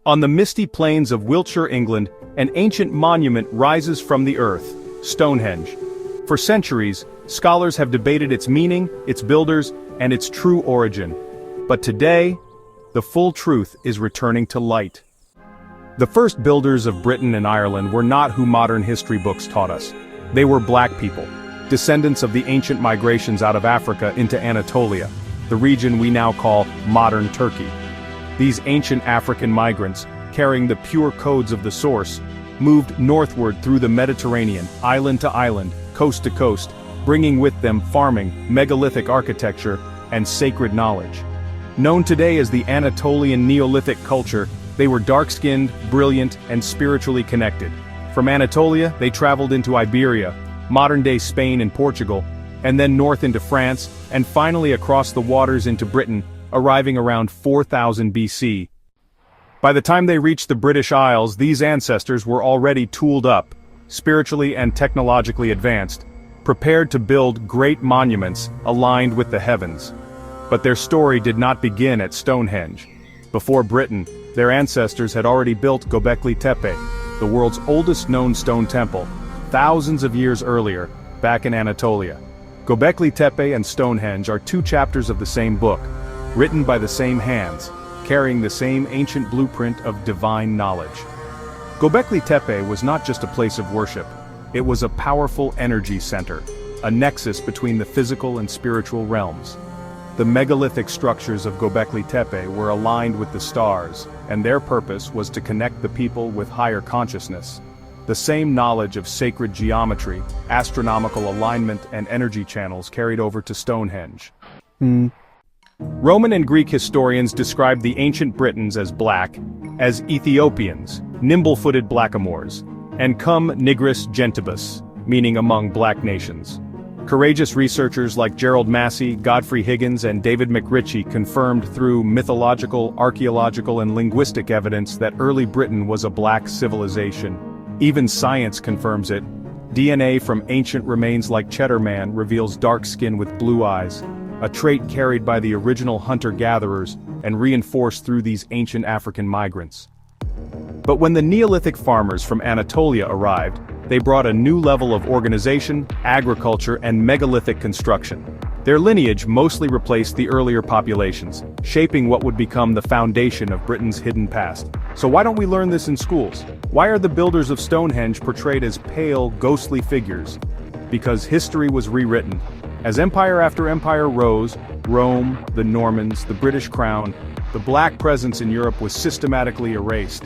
On the misty plains of Wiltshire, England, an ancient monument rises from the earth, Stonehenge. For centuries, scholars have debated its meaning, its builders, and its true origin. But today, the full truth is returning to light. The first builders of Britain and Ireland were not who modern history books taught us. They were black people, descendants of the ancient migrations out of Africa into Anatolia, the region we now call modern Turkey. These ancient African migrants, carrying the pure codes of the source, moved northward through the Mediterranean, island to island, coast to coast, bringing with them farming, megalithic architecture, and sacred knowledge. Known today as the Anatolian Neolithic culture, they were dark-skinned, brilliant, and spiritually connected. From Anatolia, they traveled into Iberia, modern-day Spain and Portugal, and then north into France, and finally across the waters into Britain, arriving around 4000 BC. By the time they reached the British Isles, these ancestors were already tooled up, spiritually and technologically advanced, prepared to build great monuments aligned with the heavens. But their story did not begin at Stonehenge. Before Britain, their ancestors had already built Göbekli Tepe, the world's oldest known stone temple, thousands of years earlier, back in Anatolia. Göbekli Tepe and Stonehenge are two chapters of the same book, written by the same hands, carrying the same ancient blueprint of divine knowledge. Göbekli Tepe was not just a place of worship, it was a powerful energy center, a nexus between the physical and spiritual realms. The megalithic structures of Göbekli Tepe were aligned with the stars, and their purpose was to connect the people with higher consciousness. The same knowledge of sacred geometry, astronomical alignment, and energy channels carried over to Stonehenge. Roman and Greek historians described the ancient Britons as black, as Ethiopians, nimble-footed blackamoors, and cum nigris gentibus, meaning among black nations. Courageous researchers like Gerald Massey, Godfrey Higgins, and David McRitchie confirmed through mythological, archaeological, and linguistic evidence that early Britain was a black civilization. Even science confirms it. DNA from ancient remains like Cheddar Man reveals dark skin with blue eyes, a trait carried by the original hunter-gatherers and reinforced through these ancient African migrants. But when the Neolithic farmers from Anatolia arrived, they brought a new level of organization, agriculture, and megalithic construction. Their lineage mostly replaced the earlier populations, shaping what would become the foundation of Britain's hidden past. So why don't we learn this in schools? Why are the builders of Stonehenge portrayed as pale, ghostly figures? Because history was rewritten. As empire after empire rose, Rome, the Normans, the British Crown, the black presence in Europe was systematically erased.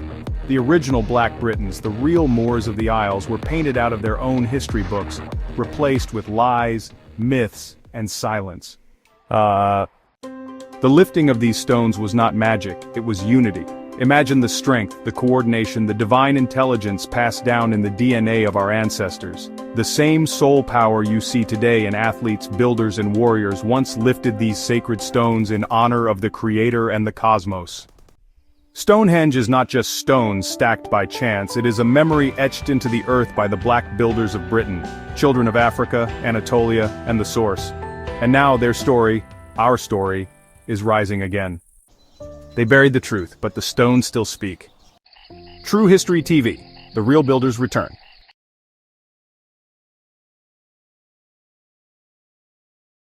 The original Black Britons, the real Moors of the Isles, were painted out of their own history books, replaced with lies, myths, and silence. The lifting of these stones was not magic, it was unity. Imagine the strength, the coordination, the divine intelligence passed down in the DNA of our ancestors. The same soul power you see today in athletes, builders, and warriors once lifted these sacred stones in honor of the Creator and the cosmos. Stonehenge is not just stones stacked by chance, it is a memory etched into the earth by the black builders of Britain, children of Africa, Anatolia, and the source. And now their story, our story, is rising again. They buried the truth, but the stones still speak. True History TV, the real builders return.